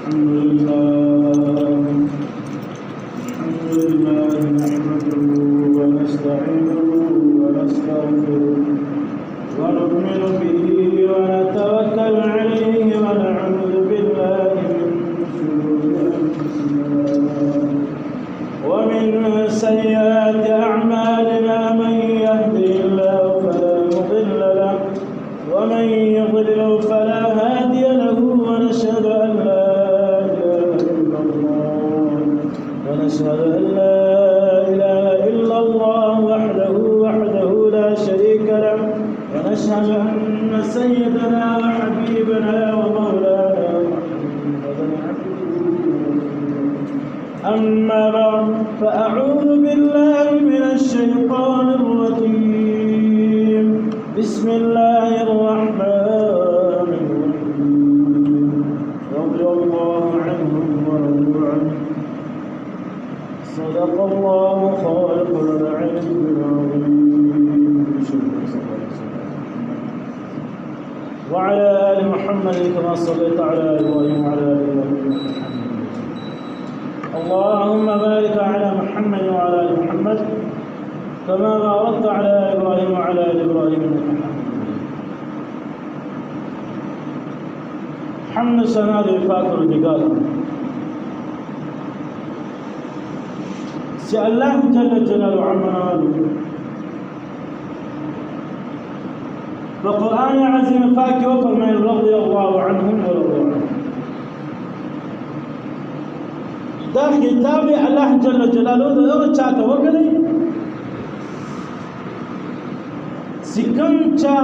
نحمده ونستعينه ونستغفره ونؤمن به ونتوكل عليه ونعوذ بالله من شرور أنفسنا ومن سيئات أعمالنا من يهده الله فلا مضل له ومن يضلل فلا هادي له ونشهد أن لا إله إلا الله وحده لا شريك له ونشهد أن سيدنا وحبيبنا ومولانا محمدا عبده أما بعد فأعوذ بالله من الشيطان الرجيم بسم الله الرحمن الرحيم رضي الله عنهم ورضوا عنه صدق الله خالق العلم العظيم وعلى آل محمد كما صليت على إبراهيم وعلى آل إبراهيم اللهم بارك على محمد وعلى آل محمد كما باركت على إبراهيم وعلى آل إبراهيم إنك حميد حمد سنا رفاق الرجال سي الله جل جلاله عما والده فقرآن عظيم فاكي وفرمي رضي الله عنهم ورضوا عنه دا خطاب الله جل جلاله دا چاته وکړي سکم چا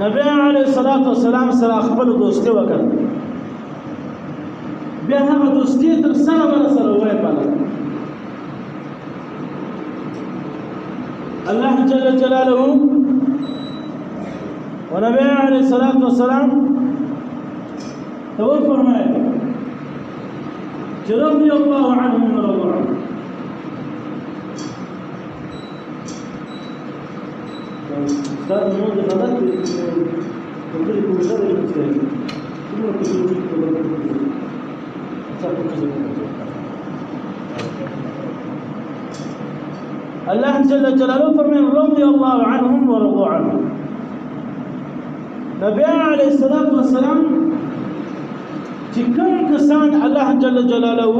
نبی علیہ الصلوۃ والسلام سره خپل دوستي وکړه بیا هغه دوستي تر سره وای پاله الله جل جلاله ونبي عليه الصلاة والسلام تو فرمائے رضي الله عنهم ورضوا عنه استاذ محمود غلط قلت لكم غير المستوى الله جل جلاله فرمى رضي الله عنهم ورضوا عنه نبي عليه الصلاة والسلام كم كسان الله جل جلاله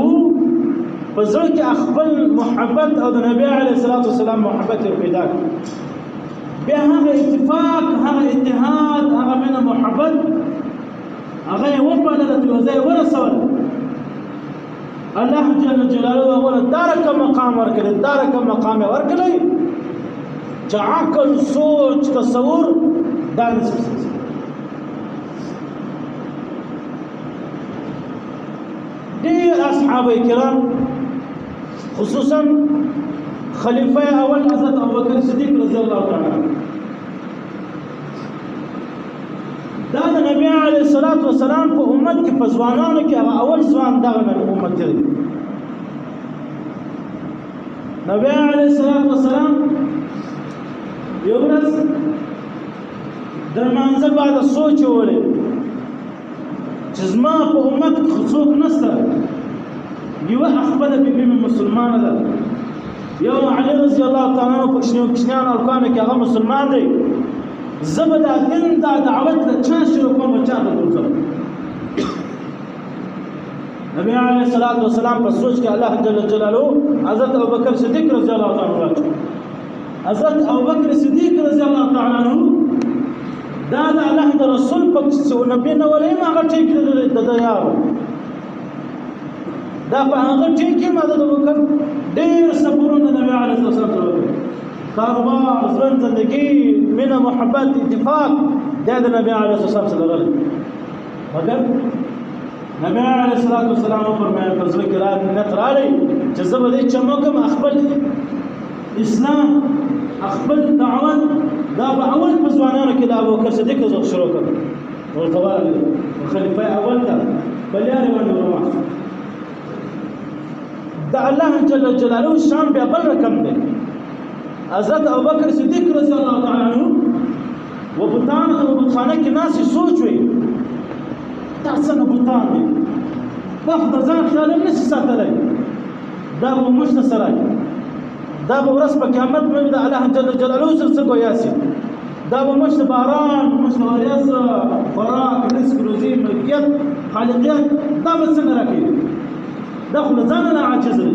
فزرك أخبر محبت أو النبي عليه الصلاة والسلام محبت الفداك بهذا اتفاق هذا اتحاد هذا من محبت هذا يوفى لك وزي ولا سوال الله جل جلاله ولا دارك مقام وركلي دارك مقام وركلي عقل سوچ تصور دانس دي اصحاب الكرام خصوصا خليفه اول حضرت ابو بکر صدیق رضی الله تعالی عنہ دا نبی علیہ الصلوۃ والسلام په امت کې پزوانانو کې اول ځوان دا امت دی نبی علیہ الصلوۃ والسلام یو ورځ درمانځه بعد سوچ وره چې زما په امت کې څوک نشته یو خپل بیبي مسلمانه ده یو علی رضی الله تعالی عنہ پښنیان ارکان کې هغه مسلمان دی زبدا دین دا دعوت له چا شروع کوم بچا ته ورځم نبی علیہ الصلوۃ والسلام په سوچ کې الله جل جلاله حضرت ابوبکر صدیق رضی الله تعالی عنہ حضرت ابوبکر صدیق رضی الله تعالی عنہ دا الله رسول په نبی نو ولې ما غټی کې د یار دا په هغه ټیم کې مدد وکړ ډېر صبرونه نبی علیه الصلاه والسلام کاروبار ژوند زندگی مینه محبت اتفاق دا د نبی علیه الصلاه والسلام مگر نبی علیه الصلاه والسلام فرمایي په ځل کې رات نت راړي چې زه به دې چموکم خپل اسلام خپل دعوت دا په اول په ځوانانو کې د ابوبکر صدیق زو شروع کړ او طبعا خلیفہ اول ته بلیانې باندې ورما دا الله جل جلاله شان بیا بل رقم دی حضرت ابوبکر صدیق رضی الله تعالی عنہ و بطانه و بطخانه کې ناس سوچ وي دا څنګه بوتان دي دا خو د ځان خیال هم نشي ساتلی دا به موږ ته سره دا به ورځ په قیامت باندې د الله جل جلاله سره څه ګویا شي دا به موږ ته باران موږ ته وریځ خوراک رزق روزي ملکیت خالقیت دا به څنګه راکوي دا خو له ځانه نه عاجز دی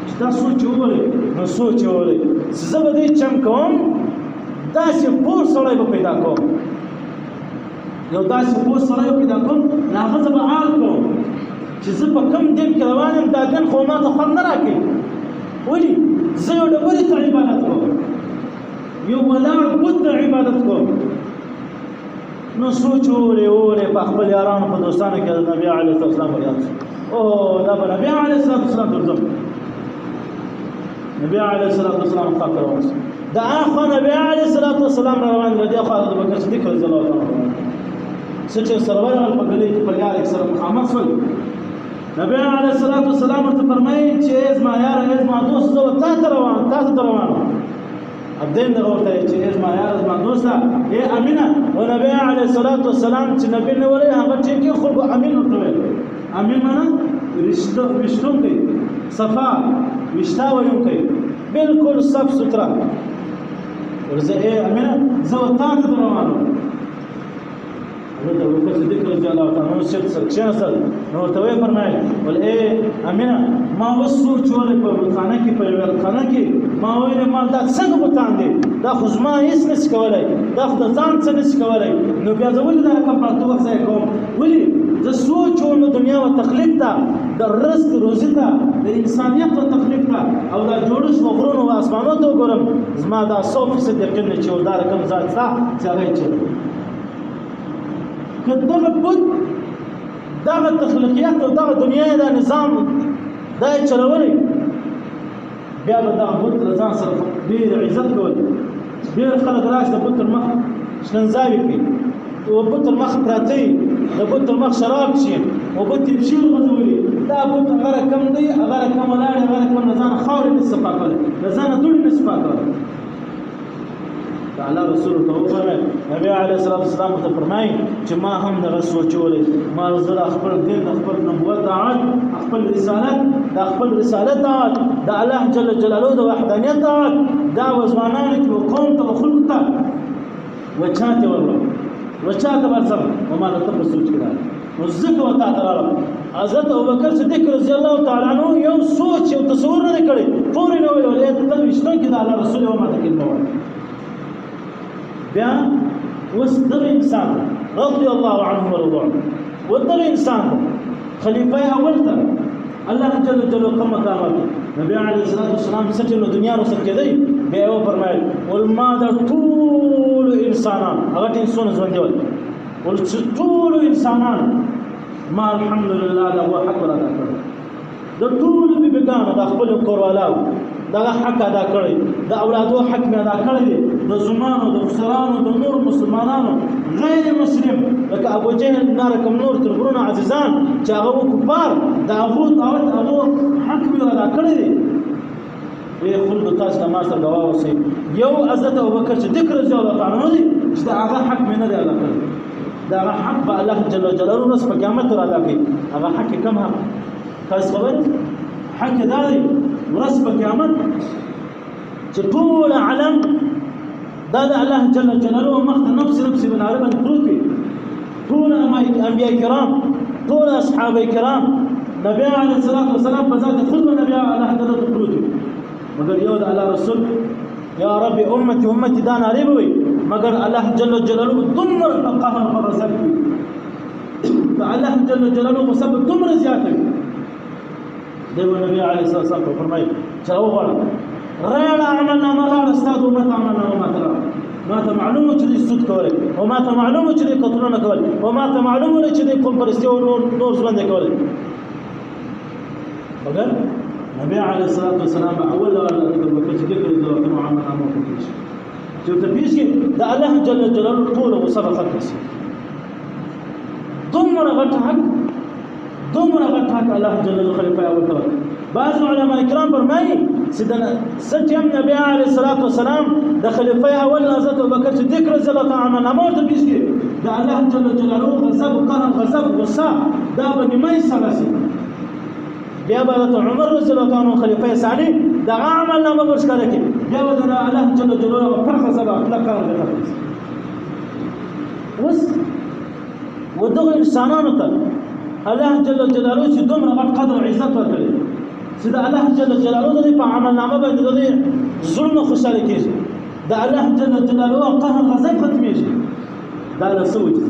چې دا سوچ وولئ نو سوچ وولئ چې زه به دې چم کوم داسې پوه سړی به پیدا کوم یو داسې پوه سړی به پیدا کوم نو هغه زه به عال کوم چې زه په کوم دین کې روان یم دا دین خو ما ته خوند نه راکوي ولې زه یو ډبرې ته عبادت کوم یو ولاړ بت ته عبادت کوم نو سوچ وولئ په خپل یارانو په دوستانو کې د نبي علیه السلام یاد شو او دا به نبي علیه السلام درځم نبي علیه السلام خاطر روان دا اخو نبي علیه السلام روان دی خو د بکر صدیق رضی الله عنه سچ سره ورغل په ګلې په یار سره مخامخ شول نبي علیه السلام ورته فرمایي چې زما یار زما دوست زه تاسو روان ابدین دغه ورته چې زما یار زما دوست اے امینه او نبی علیه السلام چې نبی نه وره هغه چې خلکو امین ورته امین معنا رښتو کوي صفا وشتا ويوم کوي بالکل صف سترا ورزه اے امینه زه تاسو روانو ورته وکړه چې ذکر رضی الله تعالی عنہ شخص نو ته فرمایي ول اے امینه ما وسوچ ولې په خانه کې په ورخانه کې ما ویل مال دا څنګه بوتان دي دا خو زما هیڅ نس کولای دا خو ځان څه نس کولای نو بیا زه ولې دا کوم پاتو وخت کوم ولې زه سوچ وم دنیا او تخلیق ته د رزق روزي ته د انسانیت او تخلیق ته او دا جوړش وغرونو او اسمانو ته وګورم زما دا 100% یقین چې دا رقم ځات تا چې هغه چي کداغه بود دغه تخلیقیت او دغه دنیا دا نظام دا چلولي بیا به دغه بود ځان سره ډیر عزت کول ډیر خلک راځي د بود تر مخ شنځاوي کوي او بود تر مخ پراتی د بود تر مخ شراب شي او بود تمشي غزولي دا بود هغه کم دی هغه کم ولاړ هغه کم ځان خاورې نصفه کول ځان دوی نصفه کول تعالی رسول ته وفرمایي نبی علیه السلام ته فرمایي چې ما هم د رسول چولې ما زړه خپل دین خپل نبوت دعوت خپل رسالت دعوت د الله جل جلاله د وحدانیت دعوت دا وزمانانو کې قوم ته خلق ته وچاته ورو وچاته ورسره وما له تفسوچ کړه نو ذکر وتا تعالی حضرت ابوبکر صدیق رضی الله تعالی عنہ یو سوچ او تصور نه کړي فوري نو ویل ته وشته کې د الله رسول او ماته کلمه بیا وصدر انسان رضی الله عنه ورضوان ودر انسان خلیفہ اول ته الله جل جلاله کوم مقامات نبی علیه السلام ستنه دنیا رو سره دی بیا و فرمایل ول ما د ټول انسانان هغه انسان ژوند دی ول ټول انسانان ما الحمدلله دا هو حق ادا کړ د ټول بیبیګانو د خپل کوروالاو دا حق ادا کړی د اولادو حق می ادا کړی د زمانو د خسرانو د نور مسلمانانو غیر مسلم لکه ابو جهل نار کوم نور تر غرونه عزیزان چې هغه کفار د ابو دعوت ابو حق می ادا کړی دی وی خلد تاسو د ما سره غوا اوسئ یو حضرت ابوبکر چې ذکر رضی الله تعالی عنہ چې دا هغه حق می نه دی ادا کړی دا هغه حق به الله جل جلاله نس په قیامت را ادا کوي هغه حق کم هم تاسو خبر حق داري ورځ په قیامت چې ټول عالم دا د الله جل جلاله مخ نفس بن عربه پروت وي ټول انبیاء کرام ټول اصحاب کرام نبی علیه الصلاه والسلام په ذات خود نبی الله حضرت پروت وي مگر یو د الله رسول یا رب امتي دا ناری وي مگر الله جل جلاله دمر قهر فرزق وي الله جل جلاله مسبب دمر زیات وي دیو نبی علیه الصلاه والسلام فرمایي چې وګوره راړه عمل نه راړه استاد امت عمل نه ما ته معلومه چې سود کوي او ما ته معلومه چې قتلونه کوي او ما ته معلومه چې کوم پرستی او نور ځوند کوي مگر نبی علیه الصلاه والسلام اول وقت چې ذکر د معاملې امر کوي چې ته پیښه د الله جل جلاله ټول مسابقه کوي دومره غټ حق الله جل جلاله خلیفہ اول ته بعض علماء کرام فرمایي سيدنا ستيم نبي عليه الصلاه والسلام د خلیفہ اول حضرت ابوبکر صدیق رضی الله تعالی عنہ امر ته پیښ د الله جل جلاله غضب قهر غضب غصه دا به نیمه سره شي بیا به عمر رضی الله عنه خلیفہ ثانی دا عمل نامه ورښکاره کړي بیا به الله جل جلاله پر غضب خپل کار وکړي اوس ودغه انسانانو ته الله جل جلاله چې دومره غټ قدر او عزت ورکړي چې د الله جل جلاله د په عمل نامه باندې د ظلم خوشاله کېږي د الله جل جلاله قهر غضب ختمېږي دا له څه وجې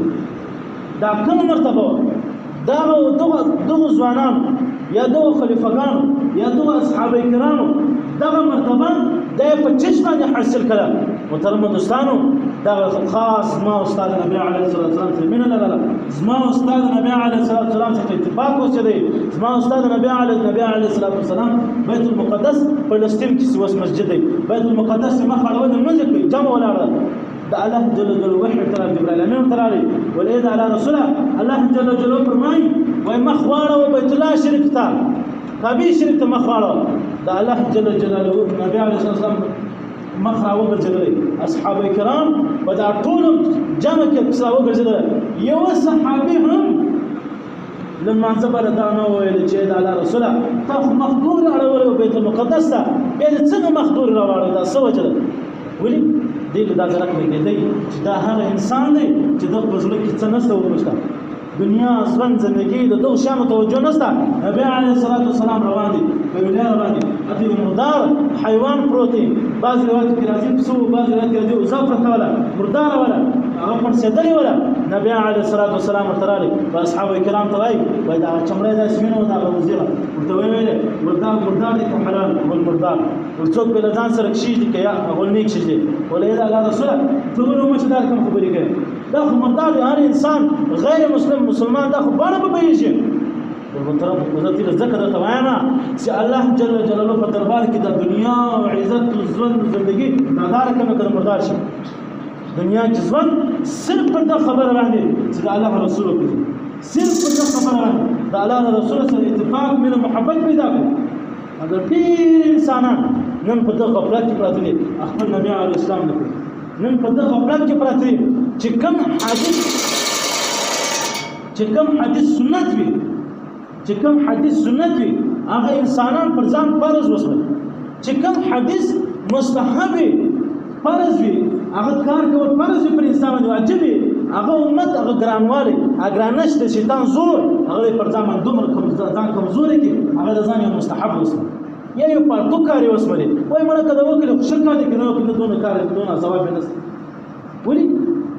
دا کومه مرتبه دا دغه ځوانان یا دغه خلیفګانو یا دغه اصحاب کرامو دغه مرتبه د په چشم باندې حاصل کړه محترم دوستانو دا خاص ما استاد نبی علیه الصلاه والسلام ته مینه لرله زما استاد نبی علیه الصلاه والسلام څخه اتفاق وشي زما استاد نبی علیه الصلاه والسلام بیت المقدس فلسطین کې اوس مسجد دی بیت المقدس مخ اړول منځ کې جمع ولاړه دا الله جل جلاله وحي ترى جبرائيل امين ترى والاذ على رسوله الله جل جلاله فرمای وای مخواړه او بیت الله شریف ته کبي شریف ته مخواړه دا الله جل جلاله نبی علیه الصلاه والسلام مخ راوګرځېدل اصحاب کرام په دا ټول جمع کې راوګرځېدل یو صحابي هم لما زبر دا نو ویل چې دا الله رسوله تاسو مخدور اړول بیت المقدس ته به څنګه مخدور راوړل دا څه وجه ولي دې دا درک نه کېدی چې دا هغه انسان دی چې د بزړه کې څه نشته ورسته دنیا ژوند زندگی د دوه شامو توجه نشته نبی علیه الصلاه والسلام روان دي په ویلا روان دي اته مردار حیوان پروتین بعض روایت کې راځي پسو بعض روایت کې راځي اضافه کوله مردار ولا هغه پر سیدلی ولا نبی علیه الصلاه والسلام تراله او اصحاب کرام ته وای دا چمړې د سپینو دا وزیره ورته ویل مردار دي حلال او مردار ورڅوک بل ځان سره کشي دي کیا اول نیک شي دي ولې دا الله رسول ته نو مشدار کوم خبرې کوي دا خو مردار هر انسان غیر مسلمان دا خو باندې به ویږي ورته وزت ذکر ته وایم چې الله جل جلاله په دربار کې د دنیا او عزت او ژوند زندگی نادار کنه کړ مردار شي دنیا کې ژوند صرف په خبره باندې چې الله رسول کوي صرف په خبره باندې د الله رسول سره اتفاق مینه محبت پیدا کړي اگر ټول انسانان نن په دغه غفلت کې پراته دي خپل نبی علیه السلام نه نن په دغه غفلت کې پراته دي چې کوم حدیث سنت وي هغه انسانان پر ځان فرض وسول چې کوم حدیث مستحب فرض وي هغه کار کول فرض پر انسان واجب وي هغه امت هغه ګرانواله اګرانش د شیطان زور هغه پر ځان دومره ځان کمزوري کې هغه ځان یو مستحب وسول یا یو پارتو کاری وسمري وای مړه کده وکړو شرکا دي کنه کنه دونه کار دونه ثواب نه ولي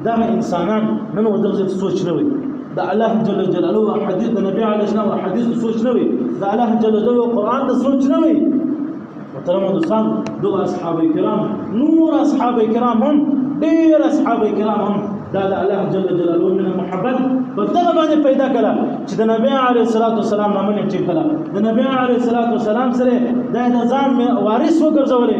دا انسانان نن ودغه سوچ نه وي دا الله جل جلاله حديث النبي عليه السلام حديث سوچ نه وي دا الله جل جلاله قران د سوچ نه وي محترم دوستان دو اصحاب کرام نور اصحاب کرام هم ډیر اصحاب کرام هم دا الله جل جلاله من محبت بدغه باندې پیدا کړه چې د نبی عليه الصلاه والسلام نامه چې کړه د نبی عليه الصلاه والسلام سره د ځان وارث وګرځولې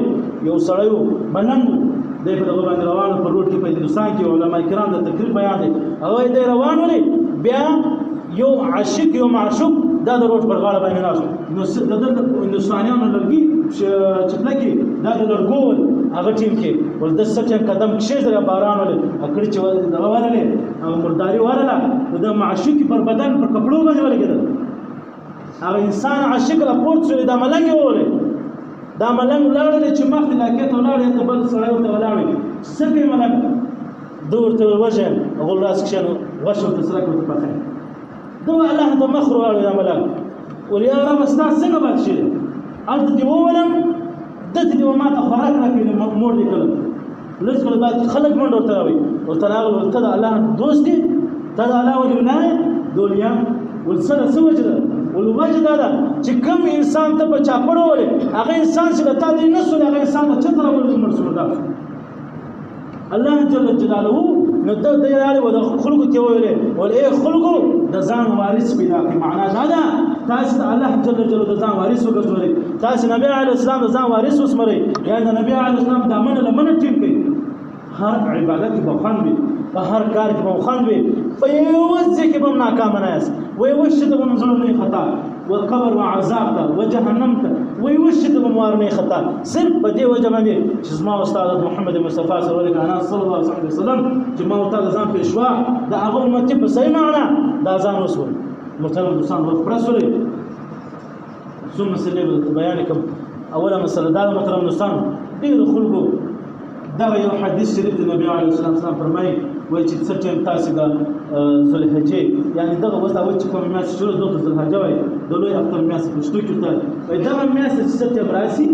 یو سړیو مننګ د په دغه باندې روانو په روټ کې په هندستان کې علما کرام د تقریر بیان دي هغه د روان ولې بیا یو عاشق یو معشوق دا د روټ پر غاړه باندې ناشو نو د هندستانیانو لرګي چپلکی دا د لرګول هغه ټیم کې ول د سچ قدم کښې د باران ولې اکړي چې دا ورلې او مرداري ورله د معشوق پر بدن پر کپړو باندې ولګیدل هغه انسان عاشق را پورت شو د ملنګ ولې دا ملنګ لاړل چې مخ لاکه ته لاړې ته بل سره ته ولاړې سګي ملنګ دور ته وجه غول راس کښنو غشو ته سره کوته پخې دو الله ته مخرو یا ملنګ ولیا رب استا څنګه بات شي انت دی ولم دته دی ما ته خوراک راکې مور دې کړم لږ بعد خلک منډ ورته وي ورته راغل ورته الله دوست دی ته الله ولي نه دنیا ولسنه سوجه والوجد هذا چې کوم انسان ته په چاپړو ولې هغه انسان چې تا دې نه سول هغه انسان ته چتر ولې مرسول ده الله جل جلاله نو د دې راړي و د خلقو ته ویلې ولې خلقو د ځان وارث پیدا کی معنا دا ده تاسو الله جل جلاله د ځان وارث وګرځولې تاسو نبی عليه السلام د ځان وارث وسمري یا د نبی عليه السلام د امن لمن ټیم کوي هر عبادت کې بخښن وي په هر کار کې بخښن وي په یو ځکه به ناکام نه یاست وای وښته د منځلو نه خطا وقبر وعذاب ته وجهنم ته ويوشد بموارني خطا صرف بدي وجه باندې چې زما استاد محمد مصطفى صلی الله علیه وسلم چې ما او تعالی ځان پېښوا د هغه امت په صحیح معنا دا ځان وسول محترم دوستان وخت پرسولې ثم مسلې بیان کوم اوله مسله دا محترم دوستان ډېر خلکو دا یو حدیث شریف د نبی علیه السلام فرمایي وایي چې څه ټیم تاسو د ذوالحجې یعنی دغه اوس دا وایي چې کومه میاشت شروع دوه ذوالحجه وایي د لوی اختر میاشت پښتو کې ورته وایي دغه میاشت چې څه ټیم راشي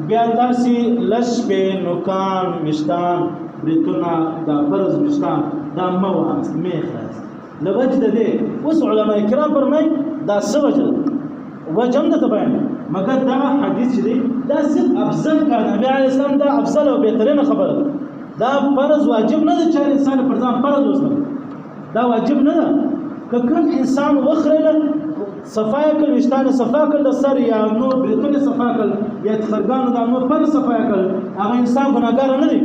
بیا داسې لږ شپې نوکان ویښتان بریتونه دا فرض ویښتان دا مه واخیست مه یې خلاص له وجې د دې اوس علما کرام فرمایي دا څه وجه ده وجه هم درته بیان مګر دغه حدیث چې دی دا صرف افضل کار نبی علیه السلام دا افضل او بهترینه خبره ده دا فرض واجب نه ده چې انسان پر ځان فرض وسنه دا واجب نه ده که کوم انسان وخرله صفای کل وشتان صفا کل د سر یا نور بریتونه صفا کل یا خرګانو د نور پر صفا کل هغه انسان ګناګار نه دی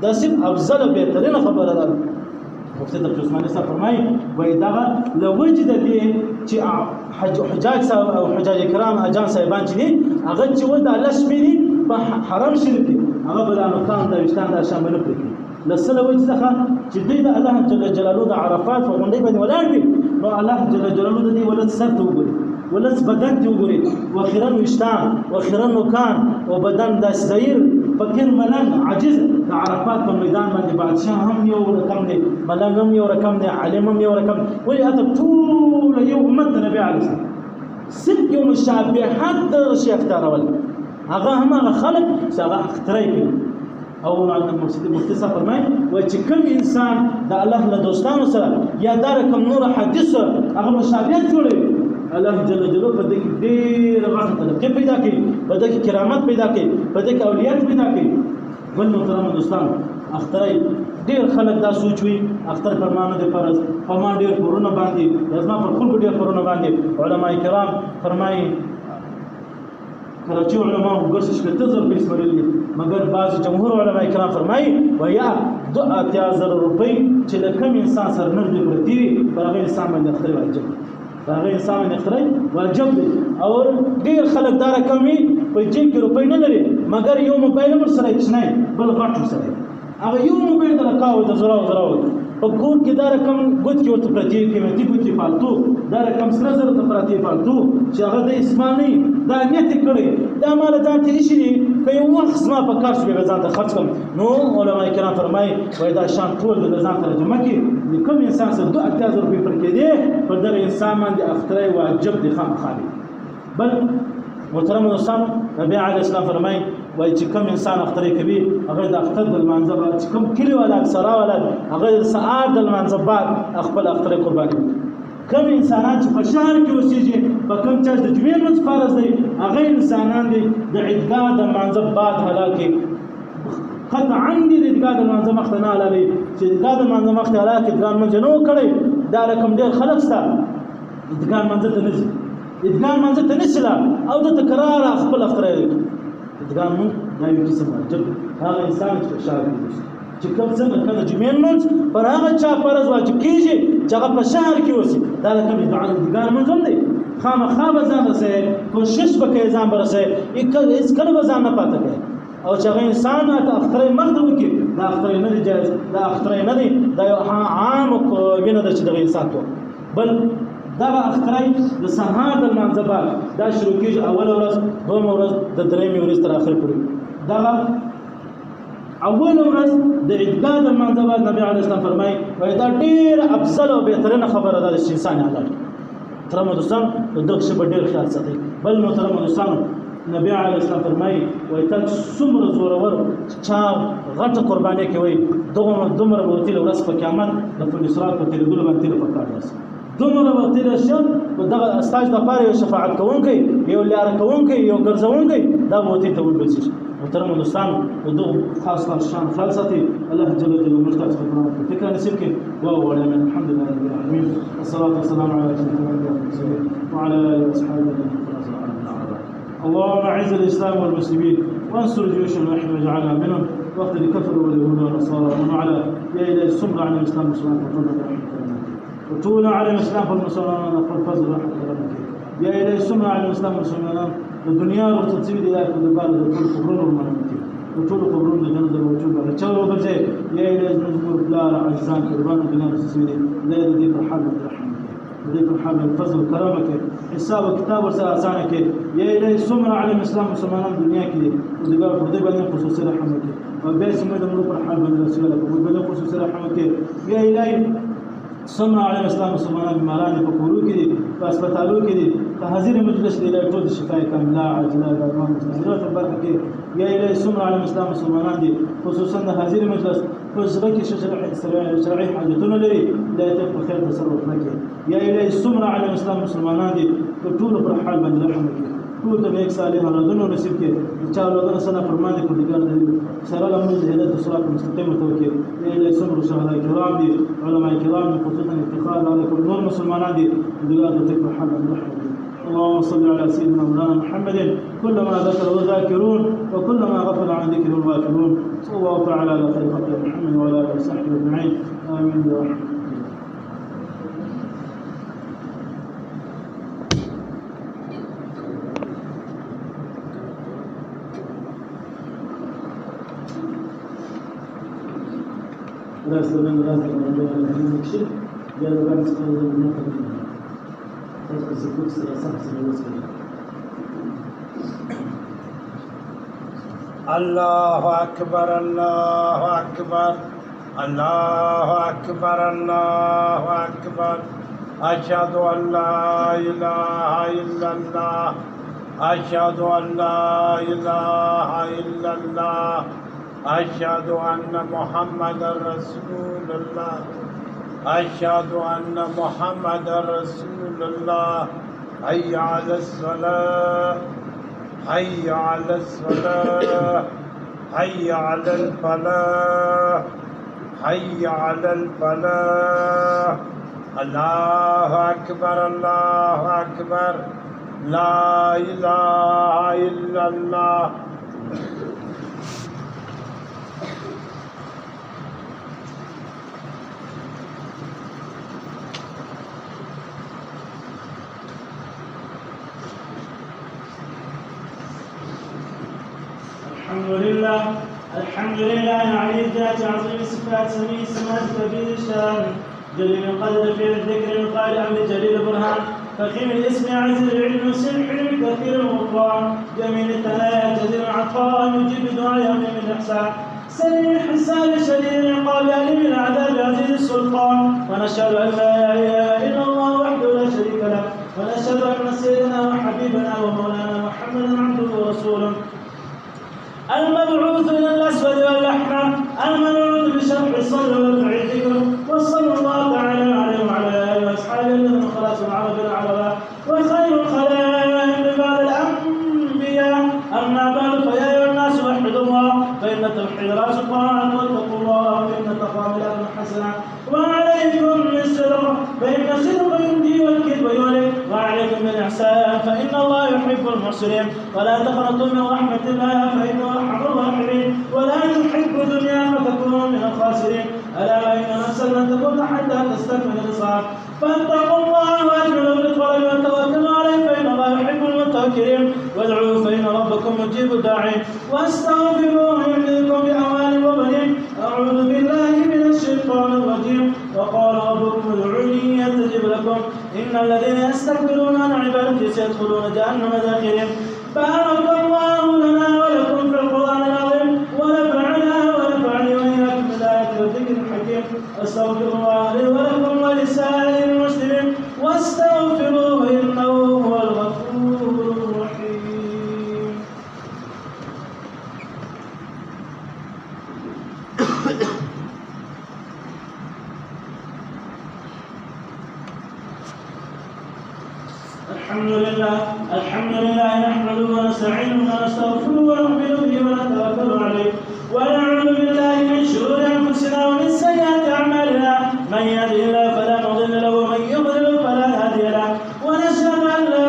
دا صرف افضل او بهترینه خبره ده مفتی د عثماني صاحب فرمایي وایي دغه لوجد دې چې حجاج صاحب او حجاج کرام اجان صاحبان چې دي هغه چې ول د الله شپې دي په حرم شریف کې هغه بلانو کان د وشتان د شامل کړي لسله وجه څخه چې دوی د الله جل جلاله د عرفات په غونډې باندې ولاړ دي نو الله جل جلاله د دې ولت سر ته وګوري ولت بدن ته وګوري واخیرا وشتان واخیرا نوکان او بدن د صغیر فقیر ملنګ عاجز د عرفات په میدان باندې بادشاہ هم یو رقم دی ملنګ هم یو رقم دی عالم هم یو رقم ولې اته ټول یو امت نبی علیه السلام صرف یو مشابهت د شیخ اختارول هغه هم هغه خلق چې هغه اختراع کوي او مفتی صاحب فرمایي وایي چې کوم انسان د الله له دوستانو سره یا دا رقم نور حدیث هغه مشابهت جوړوي الله جل جلاله په دې کې ډېر غټ طریقې پیدا کړي په دې کې کرامت پیدا کړي په دې کې اولیات پیدا کړي بل محترم دوستان اختر ډېر خلک دا سوچوي اختر فرمانه د فرض په ما ډېر کورونه باندې لازم پر خلکو ډېر کورونه باندې علما کرام فرمایي کراچي علما وګرځي چې ته زر پیسې ورلې مګر بعض جمهور علما کرام فرمایي ویا 2000 روپۍ چې لکم انسان سره نه دی پرتی هغه انسان باندې اختر واجب هغه انسان باندې اختر واجب دی او ډیر خلک دا رقم په جیب کې روپۍ نه لري مګر یو موبایل ور سره هیڅ نه بل غټ سره هغه یو موبایل د راکاو د زراو په کور کې دا رقم ګوت کې ورته پرتی قیمتي ګوتې فالتو دا رقم سره زره ته پرتی فالتو چې هغه د اسماني دا نیت کړي دا مال ځان ته شي که یو وخت زما په کار شوی ځان ته خرڅ کړم نو علما کرام فرمایي وای دا شان ټول د ځان ته جمع کړي کوم انسان سره 2000 روپۍ پر کې دی پر دغه انسان باندې اختر واجب دي خامخالي بل محترم دوستان نبی علیه السلام فرمایي وای چې کوم انسان اختر کوي هغه د اختر د منځب چې کوم کلی ولا اکثره ولا هغه ساعت د منځب بعد خپل اختر قرباني کوم انسانان چې په شهر کې اوسېږي په کوم چا د جمعې ورځ فرض دی هغه انسانان دي د عیدګاه د منځب بعد حلال کې قطعا دي د عیدګاه د منځب مخ نه حلال چې عیدګاه د منځب مخ حلال کې ځان منځ نه کړي دا رقم ډېر خلک ستا عیدګاه منځ ته نشي عیدګاه منځ ته نشي او د تکرار خپل اختر عیدګاه مون دا یو قسم واجب هغه انسان چې په شهر کې چې کوم څنګه کله جمعې منځ پر هغه چا فرض واجب کیږي چې هغه په شهر کې اوسي دا کوم عیدګاه منځ هم دی خامخا به ځان رسې کوشش وکړي ځان برسې هیڅ کله به ځان نه پاتې کوي او چې هغه انسان ته اختر مخ وکړي دا اختر نه دی جایز دا اختر نه دی دا یو عام وینه ده چې د انسان ته بل دا اختر د سهار د منځبات دا شروع کیږي اول ورځ دوم ورځ د درېمې ورځ تر اخر پورې دا اول ورځ د عیدګاه د منځبات نبی علیه السلام فرمایي وایي دا ډېر افضل او بهترینه خبره ده چې انسان حلال محترم دوستان دغه شی په ډېر خیال ساتئ بل محترم دوستان نبی علیه السلام فرمایي وایي تاسو څومره زورور چا غټه قرباني کوي دومره به ورته ورځ په قیامت د فلسرات په تیرېدلو باندې په کار راسي دومره به تیره شي دغه استاج لپاره یو شفاعت کوونکی یو لاره کوونکی یو ګرځونکی دا به ورته وبل شي محترم دوستان دغه خاص شان خیال ساتي الله جل جلاله مرتضى سبحانه فكره نسيب کې وعلى الحمد لله رب العالمين والصلاه والسلام على اشرف الانبياء والمرسلين وعلى اله واصحابه اللهم اعز الاسلام والمسلمين وانصر جيوش الوحي واجعلنا منهم واقتل الكفر واليهود والنصارى ومن على يا الى الصبر عن الاسلام والسلام وطول على الاسلام والمسلمين والفضل ورحمه الله يا إلهي سمع على الإسلام والسلمان الدنيا وتتصيد إلى كذبال وتقول قبرون المنامتين وتقول قبرون لجنة الوجود على تشاور وبرزي يا إلهي نزمر بلا عزان كربان الدنيا وتتصيد لا يديك الحال رحمك يديك الحال الفضل كرامك حساب كتاب ورسالة يا إلهي سمع على الإسلام والسلمان الدنيا كذي ودقال فرضي بني خصوصي رحمك وبيس مدى ملوك الحال من رسولك وبني خصوصي رحمك يا إلهي سمع على الإسلام والسلمان بمالاني فقولوا كذي فأسبتالوا كذي فهذه مجلس إلى جود الشفاء كاملة عاجلة دائما مستمرة البركة يا إلهي سمع على الإسلام والسلمان دي خصوصا هذه المجلس فزبك شرعي حاجتنا لي لا يتبقى خير تصرف لك يا إلهي سمع على الإسلام والسلمان دي فطول برحال من رحمك كل تبيك صالح ردنا نسيبك إن شاء الله ردنا سنة فرماني كل دقار سرى لهم الهداية الصراط المستقيم وتوكل يا إلهي سمر شهداء الكرام دي علماء الكرام خصوصا افتخار على كل نور مسلمان دي دقار تكبر حال من رحمك اللهم صل على سيدنا مولانا محمد كلما ذكره الذاكرون وكلما غفل عن ذكره الغافلون صلى الله تعالى على خير خلق محمد وعلى اله وصحبه اجمعين امين برحمته. الله أكبر الله أكبر الله أكبر الله أكبر أشهد أن لا إله إلا الله أشهد أن لا إله إلا الله أشهد أن محمدا رسول الله أشهد أن محمدا رسول الله حي على الصلاة حي على الصلاة حي على الفلاح حي على الفلاح الله أكبر الله أكبر لا إله إلا الله. الحمد لله علي الذات عظيم الصفات سميع السماء كبير الشان جليل القدر في الذكر القائل امر جليل البرهان فخيم الاسم عزيز العلم سمح كثير الغفران جميل الثنايا جزيل العطاء يجيب دعاء يوم من الاحسان سريع الحساب شديد العقاب اليم العذاب عزيز السلطان ونشهد ان لا اله الا الله وحده لا شريك له ونشهد ان سيدنا وحبيبنا ومولانا محمدا عبده ورسوله المبعوث الى الاسود والاحمر المبعوث بشرح الصدر ورفع الذكر وصلى الله تعالى عليه وعلى اله واصحابه الذين خلصوا العرب العرباء وخير الخلائق بعد الانبياء اما بعد فيا ايها الناس وحدوا الله فان التوحيد راس الطاعات واتقوا الله فان التقوى بلاد حسنه وعليكم بالصدق فان الصدق ينجي والكذب يهلك وعليكم بالاحسان فان الله يحب المحسنين ولا تقنطوا من رحمه الله فانه ارحم الراحمين ولا تحب الدنيا فتكونوا من الخاسرين الا وان نفسا لن تكون حتى تستكمل النصاب فاتقوا الله واجملوا بالطلب وتوكلوا عليه فان الله يحب المتوكلين وادعوه فان ربكم مجيب الداعين واستغفروه يمددكم باموال وبنين اعوذ بالله من الشيطان الرجيم وقال ربكم ادعوني استجب لكم ان الذين يستكبرون عن عبادتي سيدخلون جهنم داخلين بارك الله لنا ولكم في القران العظيم ونفعنا ونفعني واياكم بالايات والذكر الحكيم استغفر الله لي ولكم ولسائر المسلمين واستغفروه انه هو الغفور الرحيم. الحمد لله نحمده ونستعينه ونستغفره ونؤمن به ونتوكل عليه ونعوذ بالله من شرور انفسنا ومن سيئات اعمالنا من يهده الله فلا مضل له ومن يضلل فلا هادي له ونشهد ان لا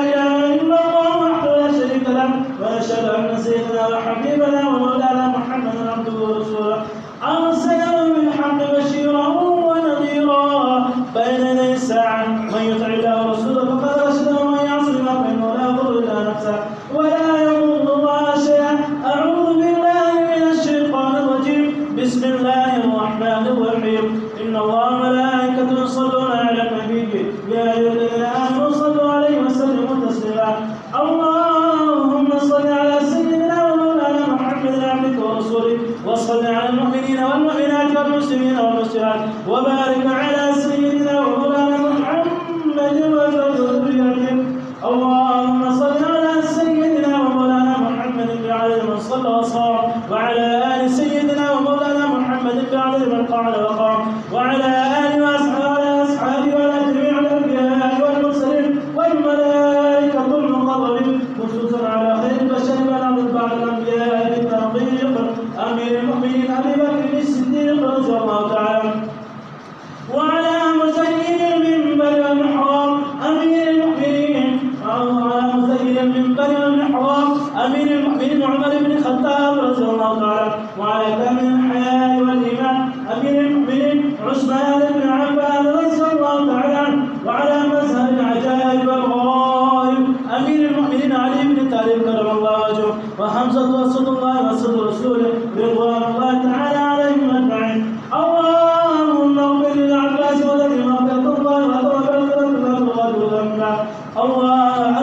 اله الا الله وحده لا شريك له ونشهد ان سيدنا وحبيبنا ومولانا محمدا عبده ورسوله ارسله بالحق بشيرا ونذيرا بين يدي الساعه من يطع الله ورسوله فقد رشد ومن بسم الله الرحمن الرحيم إن الله وملائكته يصلون على النبي يا أيها الذين آمنوا صلوا عليه وسلموا تسليما اللهم صل على سيدنا ومولانا محمد عبدك ورسولك وصل على المؤمنين والمؤمنات والمسلمين والمسلمات وبارك على سيدنا ومولانا محمد وذريته اللهم صل على سيدنا ومولانا محمد بعدد من صلى وصام وعلى آل سيدنا ومولانا محمد بعدد من قعد وقام وعلى آله وأصحابه وعلى جميع الأنبياء والمرسلين والملائكة المقربين خصوصا على خير البشر والأرض بعد الأنبياء بالتوفيق أمير المؤمنين أبي بكر الصديق رضي الله تعالى وعلى مزين المنبر والمحراب أمير المؤمنين وعلى مزين المنبر والمحراب أمير المؤمنين عمر بن الخطاب رضي الله تعالى وعلى كامل الحياة والإيمان أمير المؤمنين عثمان بن عفان رضي الله تعالى عنه وعلى مذهب العجائب والغرائب أمير المؤمنين علي بن طالب كرم الله وجهه وحمزة واسد الله واسد رسوله رضوان الله تعالى عليهم أجمعين اللهم اغفر للعباس والذي مغفرة الله وتوفر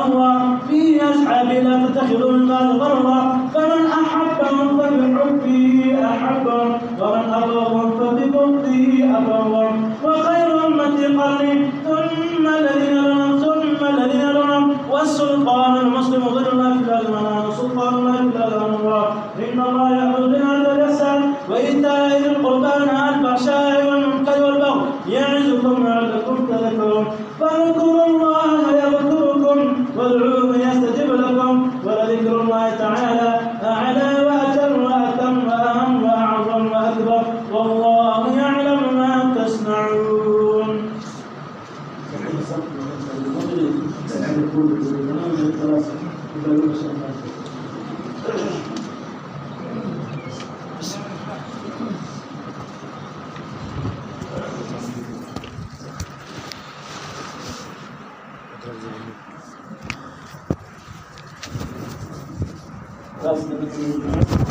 الله في أصحابه لا تتخذوا من بعد ضرا فمن أحبهم فبحبه أحبهم ومن أبغضهم فببغضه أبغضهم وخير أمتي قرني ثم الذين يلونهم والسلطان المسلم ظل الله في الأرض سلطان الله في الأرض الله إن الله يأمر بالعدل والإحسان وإيتاء ذي القربى وينهى عن الفحشاء والمنكر والبغي يعظكم لعلكم تذكرون فاذكروا الله يذكركم وادعوه يستجب لكم ولذكر الله تعالى أعلى وأجل وأتم وأهم وأعظم وأكبر والله يعلم ما تصنعون. That's the